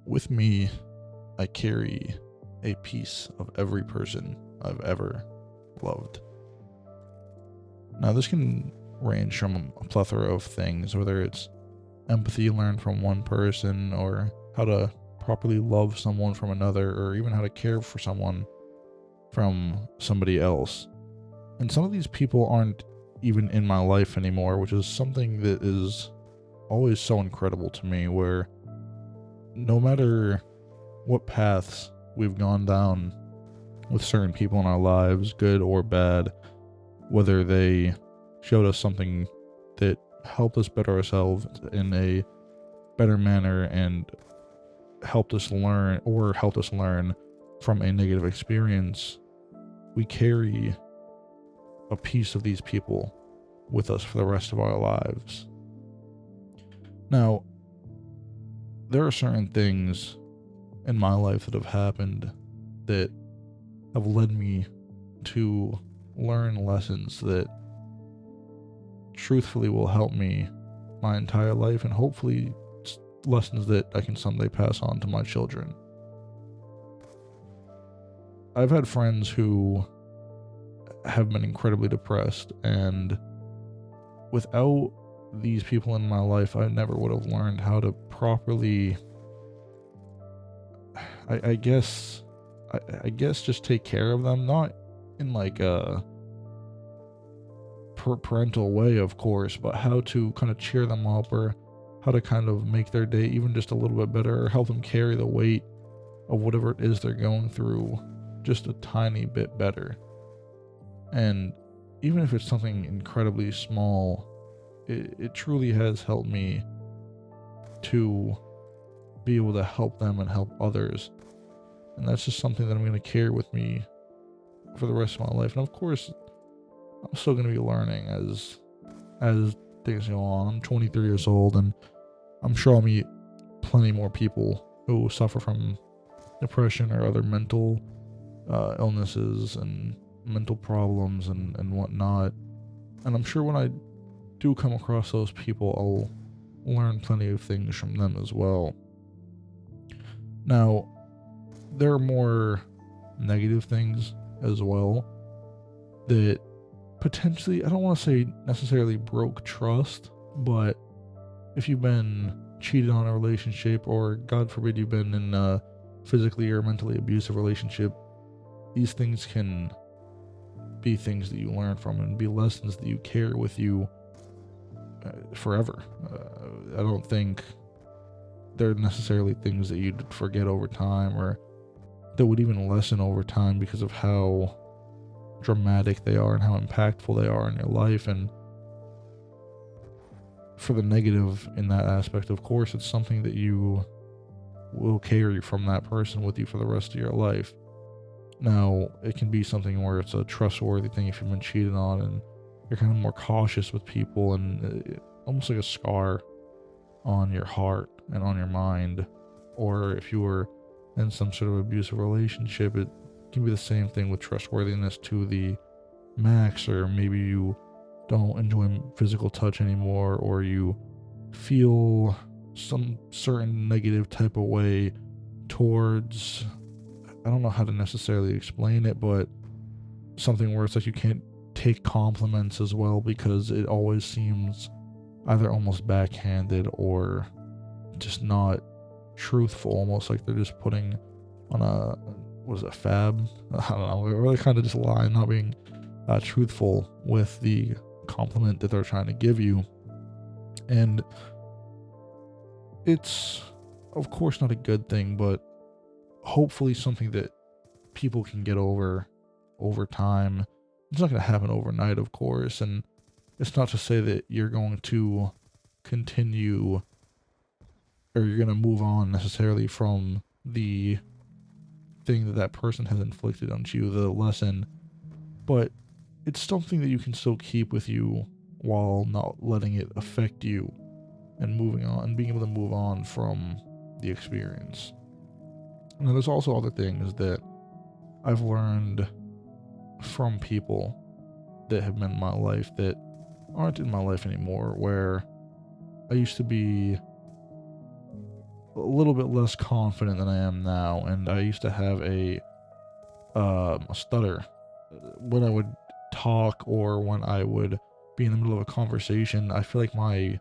With me, I carry a piece of every person I've ever loved. Now, this can range from a plethora of things, whether it's empathy learned from one person, or how to properly love someone from another, or even how to care for someone from somebody else. And some of these people aren't even in my life anymore, which is something that is always so incredible to me, where no matter what paths we've gone down with certain people in our lives, good or bad, whether they showed us something that helped us better ourselves in a better manner and helped us learn from a negative experience, we carry a piece of these people with us for the rest of our lives. Now, there are certain things in my life that have happened that have led me to learn lessons that truthfully will help me my entire life, and hopefully lessons that I can someday pass on to my children. I've had friends who have been incredibly depressed, and without these people in my life, I never would have learned how to properly, I guess just take care of them, not in like a parental way, of course, but how to kind of cheer them up, or how to kind of make their day even just a little bit better, or help them carry the weight of whatever it is they're going through just a tiny bit better. And even if it's something incredibly small, it truly has helped me to be able to help them and help others. And that's just something that I'm going to carry with me for the rest of my life. And of course, I'm still going to be learning as things go on. I'm 23 years old, and I'm sure I'll meet plenty more people who suffer from depression or other mental illnesses and mental problems and whatnot. And I'm sure when I do come across those people, I'll learn plenty of things from them as well. Now, there are more negative things as well that potentially, I don't want to say necessarily broke trust, but if you've been cheated on in a relationship, or God forbid you've been in a physically or mentally abusive relationship, these things can be things that you learn from and be lessons that you carry with you forever. I don't think they're necessarily things that you'd forget over time, or that would even lessen over time, because of how dramatic they are and how impactful they are in your life. And for the negative in that aspect, of course, it's something that you will carry from that person with you for the rest of your life. Now, it can be something where it's a trustworthy thing if you've been cheated on, and you're kind of more cautious with people, and almost like a scar on your heart and on your mind. Or if you were in some sort of abusive relationship, it can be the same thing with trustworthiness to the max. Or maybe you don't enjoy physical touch anymore, or you feel some certain negative type of way towards, I don't know how to necessarily explain it, but something where it's like you can't take compliments as well, because it always seems either almost backhanded or just not truthful, almost like they're just putting on a, what is it, fab? I don't know, or they're kind of just lying, not being truthful with the compliment that they're trying to give you. And it's, of course, not a good thing, but hopefully something that people can get over time. It's not going to happen overnight, of course, and it's not to say that you're going to continue, or you're going to move on necessarily from the thing that person has inflicted onto you, the lesson, but it's something that you can still keep with you while not letting it affect you, and moving on and being able to move on from the experience. Now, there's also other things that I've learned from people that have been in my life that aren't in my life anymore, where I used to be little bit less confident than I am now, and I used to have a stutter when I would talk or when I would be in the middle of a conversation. I feel like my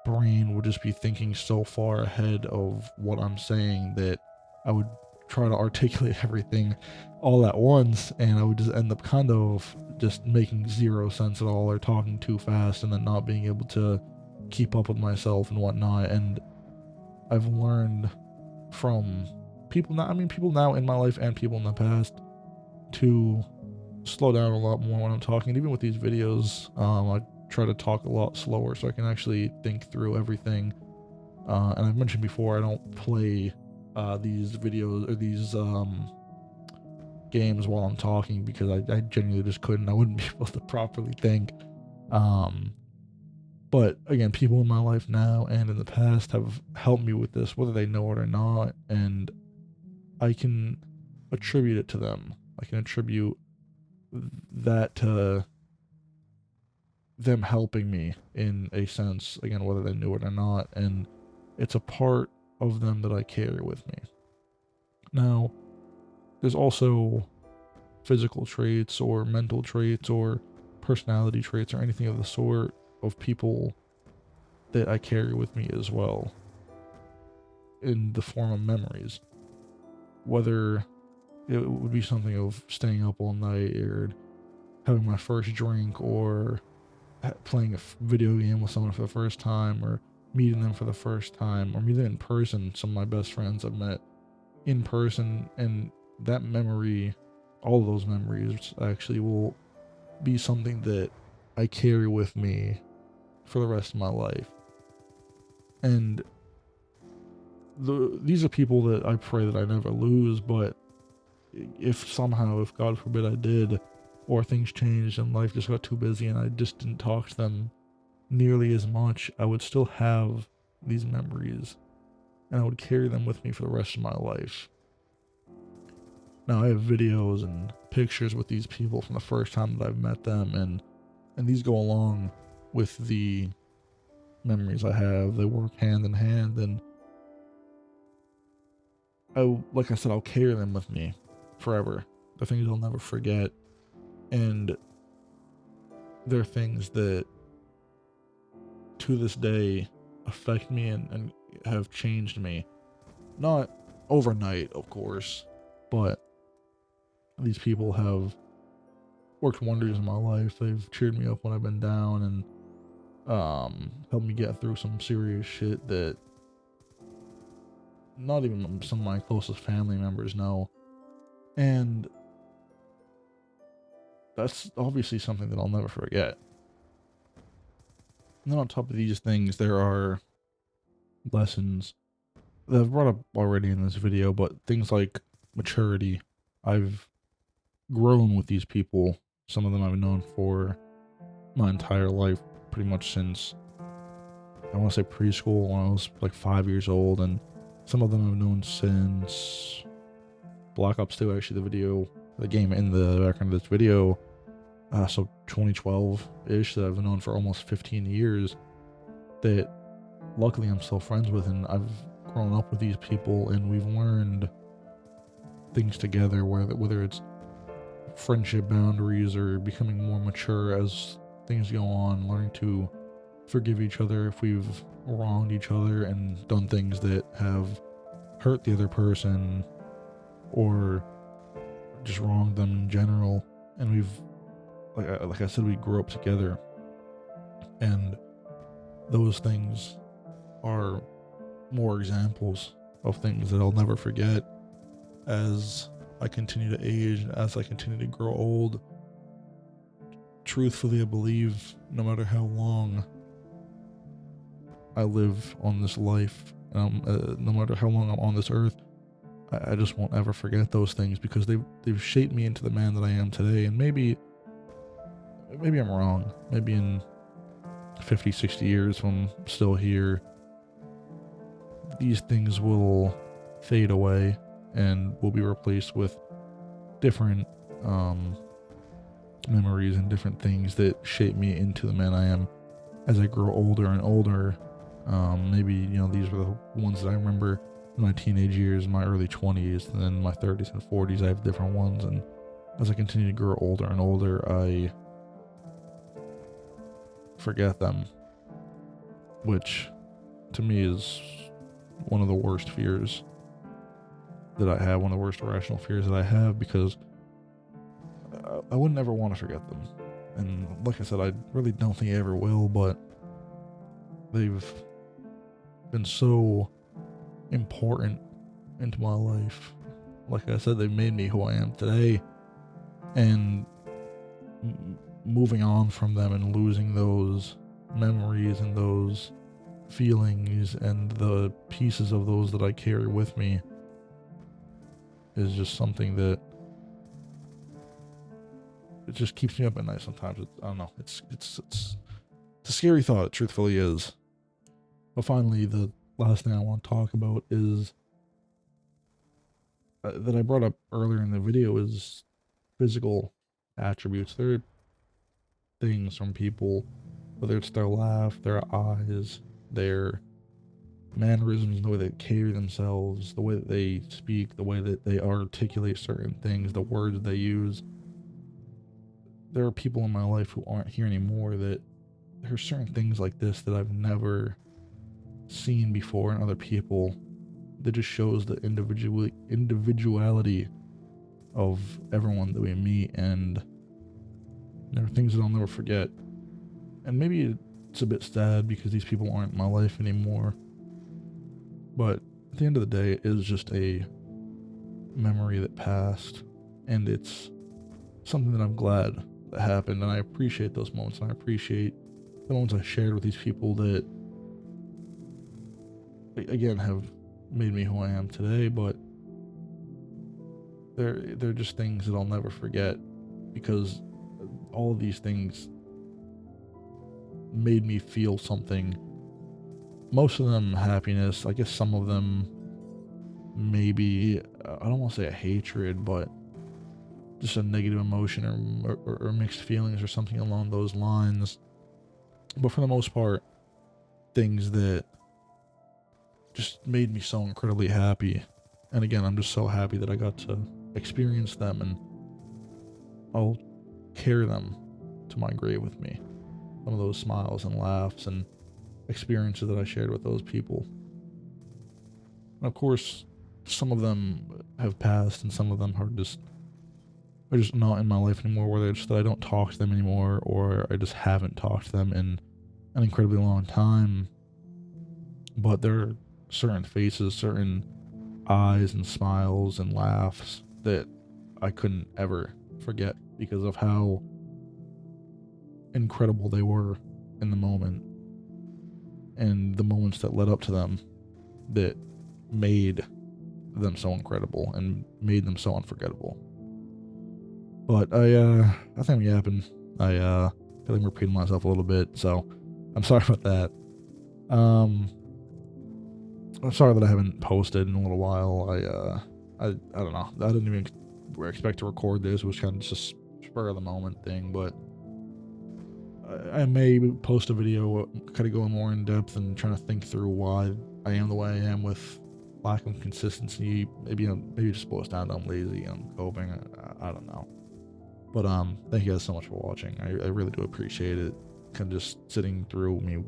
brain would just be thinking so far ahead of what I'm saying that I would try to articulate everything all at once, and I would just end up kind of just making zero sense at all, or talking too fast and then not being able to keep up with myself and whatnot. And I've learned from people now in my life and people in the past, to slow down a lot more when I'm talking. Even with these videos, I try to talk a lot slower so I can actually think through everything. And I've mentioned before, I don't play these videos or these games while I'm talking, because I genuinely just couldn't. I wouldn't be able to properly think. But again, people in my life now and in the past have helped me with this, whether they know it or not, and I can attribute it to them. I can attribute that to them helping me in a sense, again, whether they knew it or not, and it's a part of them that I carry with me. Now, there's also physical traits or mental traits or personality traits or anything of the sort of people that I carry with me as well, in the form of memories. Whether it would be something of staying up all night, or having my first drink, or playing a video game with someone for the first time, or meeting them for the first time, or meeting in person. Some of my best friends I've met in person, and that memory, all of those memories actually will be something that I carry with me for the rest of my life. And these are people that I pray that I never lose, but if God forbid I did, or things changed and life just got too busy and I just didn't talk to them nearly as much, I would still have these memories, and I would carry them with me for the rest of my life. Now, I have videos and pictures with these people from the first time that I've met them, and these go along with the memories I have. They work hand in hand, and like I said, I'll carry them with me forever. They're things I'll never forget, and they're things that to this day affect me and have changed me. Not overnight, of course, but these people have worked wonders in my life. They've cheered me up when I've been down, and helped me get through some serious shit that not even some of my closest family members know. And that's obviously something that I'll never forget. And then on top of these things, there are lessons that I've brought up already in this video, but things like maturity. I've grown with these people. Some of them I've known for my entire life, pretty much since, I want to say, preschool, when I was like 5 years old, and some of them I've known since Black Ops 2, actually, the game in the background of this video, so 2012-ish, that I've known for almost 15 years, that luckily I'm still friends with, and I've grown up with these people, and we've learned things together, whether it's friendship boundaries or becoming more mature as things go on, learning to forgive each other if we've wronged each other and done things that have hurt the other person or just wronged them in general. And we've, like I said, we grew up together, and those things are more examples of things that I'll never forget as I continue to age, as I continue to grow old. Truthfully, I believe no matter how long I live on this life, no matter how long I'm on this earth, I just won't ever forget those things, because they've shaped me into the man that I am today. And maybe I'm wrong. Maybe in 50, 60 years, when I'm still here, these things will fade away and will be replaced with different memories and different things that shape me into the man I am as I grow older and older. Maybe, these were the ones that I remember in my teenage years, my early 20s, and then my 30s and 40s. I have different ones, and as I continue to grow older and older, I forget them, which to me is one of the worst fears that I have, one of the worst irrational fears that I have, because I would never want to forget them. And like I said, I really don't think I ever will, but they've been so important into my life. Like I said, they've made me who I am today, and moving on from them and losing those memories and those feelings and the pieces of those that I carry with me is just something that it just keeps me up at night sometimes. I don't know. It's a scary thought. It truthfully is. But finally, the last thing I want to talk about is that I brought up earlier in the video is physical attributes. There are things from people, whether it's their laugh, their eyes, their mannerisms, the way they carry themselves, the way that they speak, the way that they articulate certain things, the words they use. There are people in my life who aren't here anymore that there are certain things like this that I've never seen before in other people that just shows the individuality of everyone that we meet, and there are things that I'll never forget. And maybe it's a bit sad because these people aren't in my life anymore, but at the end of the day, it is just a memory that passed, and it's something that I'm glad that happened, and I appreciate those moments, and I appreciate the moments I shared with these people that, again, have made me who I am today. But they're just things that I'll never forget, because all of these things made me feel something. Most of them happiness. I guess some of them maybe, I don't want to say a hatred, but just a negative emotion or mixed feelings or something along those lines. But for the most part, things that just made me so incredibly happy. And again, I'm just so happy that I got to experience them, and I'll carry them to my grave with me. Some of those smiles and laughs and experiences that I shared with those people. And of course, some of them have passed, and some of them are just not in my life anymore, whether it's that I don't talk to them anymore, or I just haven't talked to them in an incredibly long time. But there are certain faces, certain eyes and smiles and laughs that I couldn't ever forget because of how incredible they were in the moment, and the moments that led up to them that made them so incredible and made them so unforgettable. But I think I'm yapping. I feel like I'm repeating myself a little bit, so I'm sorry about that. I'm sorry that I haven't posted in a little while. I don't know. I didn't even expect to record this. It was kind of just a spur of the moment thing, but I may post a video kind of going more in depth and trying to think through why I am the way I am with lack of consistency. Maybe it just boils down to I'm lazy and I'm coping. I don't know. But thank you guys so much for watching. I really do appreciate it. Kind of just sitting through me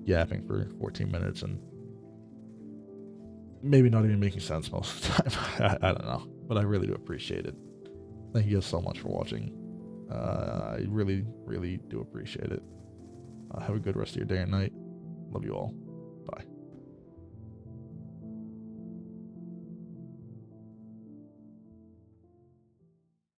yapping for 14 minutes and maybe not even making sense most of the time. I don't know, but I really do appreciate it. Thank you guys so much for watching. I really, really do appreciate it. Have a good rest of your day and night. Love you all.